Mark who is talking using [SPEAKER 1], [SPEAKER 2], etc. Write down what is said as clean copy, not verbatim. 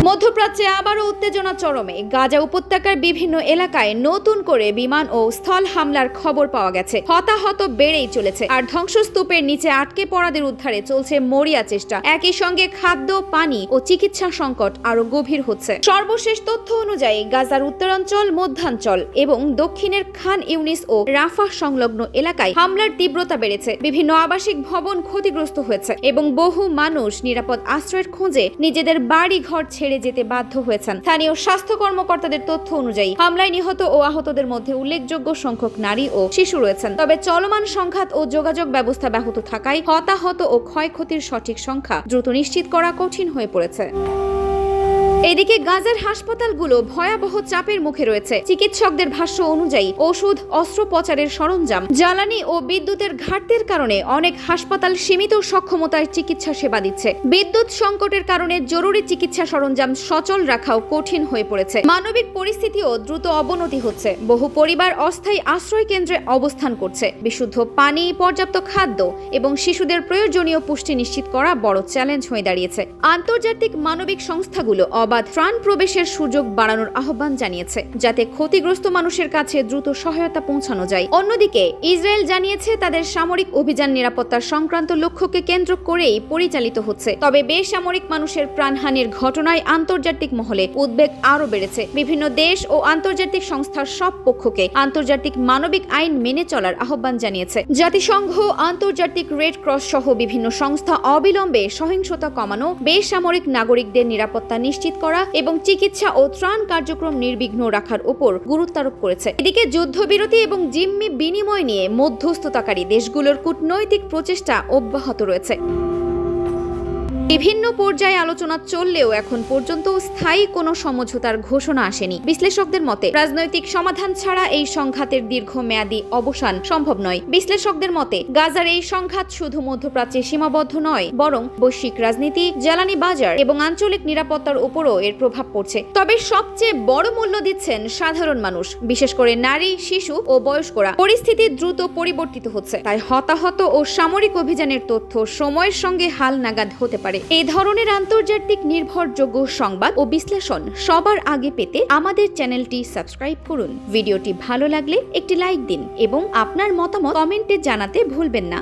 [SPEAKER 1] মধ্যপ্রাচ্যে আবারও উত্তেজনা চরমে। গাজা উপত্যকার বিভিন্ন এলাকায় নতুন করে বিমান ও স্থল হামলার খবর পাওয়া গেছে। হতাহত বেড়েই চলেছে, আর ধ্বংসস্তূপের নিচে আটকে পড়াদের উদ্ধারে চলছে মরিয়া চেষ্টা। একই সঙ্গে খাদ্য, পানি ও চিকিৎসা সংকট আরো গভীর হচ্ছে। সর্বশেষ তথ্য অনুযায়ী গাজার উত্তরাঞ্চল, মধ্যাঞ্চল এবং দক্ষিণের খান ইউনিস ও রাফাহ সংলগ্ন এলাকায় হামলার তীব্রতা বেড়েছে। বিভিন্ন আবাসিক ভবন ক্ষতিগ্রস্ত হয়েছে এবং বহু মানুষ নিরাপদ আশ্রয়ের খোঁজে নিজেদের বাড়ি ঘর ছেড়ে যেতে বাধ্য হয়েছেন। স্থানীয় স্বাস্থ্য কর্মকর্তাদের তথ্য অনুযায়ী হামলায় নিহত ও আহতদের মধ্যে উল্লেখযোগ্য সংখ্যক নারী ও শিশু রয়েছেন। তবে চলমান সংঘাত ও যোগাযোগ ব্যবস্থা ব্যাহত থাকায় হতাহত ও ক্ষয়ক্ষতির সঠিক সংখ্যা দ্রুত নিশ্চিত করা কঠিন হয়ে পড়েছে। এদিকে গাজার হাসপাতালগুলো ভয়াবহ চাপের মুখে রয়েছে। চিকিৎসকদের ভাষ্য অনুযায়ী ওষুধ, অস্ত্রোপচারের সরঞ্জাম, জ্বালানি ও বিদ্যুতের ঘাটতির কারণে অনেক হাসপাতাল সীমিত সক্ষমতায় চিকিৎসা সেবা দিচ্ছে। বিদ্যুৎ সংকটের কারণে জরুরি চিকিৎসা সরঞ্জাম সচল রাখাও কঠিন হয়ে পড়েছে। মানবিক পরিস্থিতিও দ্রুত অবনতি হচ্ছে। বহু পরিবার অস্থায়ী আশ্রয় কেন্দ্রে অবস্থান করছে। বিশুদ্ধ পানি, পর্যাপ্ত খাদ্য এবং শিশুদের প্রয়োজনীয় পুষ্টি নিশ্চিত করা বড় চ্যালেঞ্জ হয়ে দাঁড়িয়েছে। আন্তর্জাতিক মানবিক সংস্থাগুলো অবাধ ত্রাণ প্রবেশের সুযোগ বাড়ানোর আহ্বান জানিয়েছে, যাতে ক্ষতিগ্রস্ত মানুষের কাছে দ্রুত সহায়তা পৌঁছানো যায়। অন্যদিকে ইসরায়েল জানিয়েছে তাদের সামরিক অভিযান নিরাপত্তা সংক্রান্ত লক্ষ্যকে কেন্দ্র করেই পরিচালিত হচ্ছে। তবে বেসামরিক মানুষের প্রাণহানির ঘটনায় আন্তর্জাতিক মহলে উদ্বেগ আরও বেড়েছে। বিভিন্ন দেশ ও আন্তর্জাতিক সংস্থার সব পক্ষকে আন্তর্জাতিক মানবিক আইন মেনে চলার আহ্বান জানিয়েছে। জাতিসংঘ, আন্তর্জাতিক রেড ক্রস সহ বিভিন্ন সংস্থা অবিলম্বে সহিংসতা কমানো, বেসামরিক নাগরিকদের নিরাপত্তা নিশ্চিত করা এবং চিকিৎসা ও ত্রাণ কার্যক্রম নির্বিঘ্ন রাখার উপর গুরুত্ব আরোপ করেছে। এদিকে যুদ্ধবিরতি এবং জিম্মি বিনিময় নিয়ে মধ্যস্থতাকারী দেশগুলোর কূটনৈতিক প্রচেষ্টা অব্যাহত রয়েছে। বিভিন্ন পর্যায়ে আলোচনা চললেও এখন পর্যন্ত স্থায়ী কোনো সমঝোতার ঘোষণা আসেনি। বিশ্লেষকদের মতে রাজনৈতিক সমাধান ছাড়া এই সংঘাতের দীর্ঘমেয়াদী অবসান সম্ভব নয়। বিশ্লেষকদের মতে গাজার এই সংঘাত শুধু মধ্যপ্রাচ্যে সীমাবদ্ধ নয়, বরং বৈশ্বিক রাজনীতি, জ্বালানি বাজার এবং আঞ্চলিক নিরাপত্তার উপরও এর প্রভাব পড়ছে। তবে সবচেয়ে বড় মূল্য দিচ্ছেন সাধারণ মানুষ, বিশেষ করে নারী, শিশু ও বয়স্করা। পরিস্থিতি দ্রুত পরিবর্তিত হচ্ছে, তাই হতাহত ও সামরিক অভিযানের তথ্য সময়ের সঙ্গে হালনাগাদ হতে পারে। এই ধরনের আন্তর্জাতিক নির্ভরযোগ্য সংবাদ ও বিশ্লেষণ সবার আগে পেতে আমাদের চ্যানেলটি সাবস্ক্রাইব করুন। ভিডিওটি ভালো লাগলে একটি লাইক দিন এবং আপনার মতামত কমেন্টে জানাতে ভুলবেন না।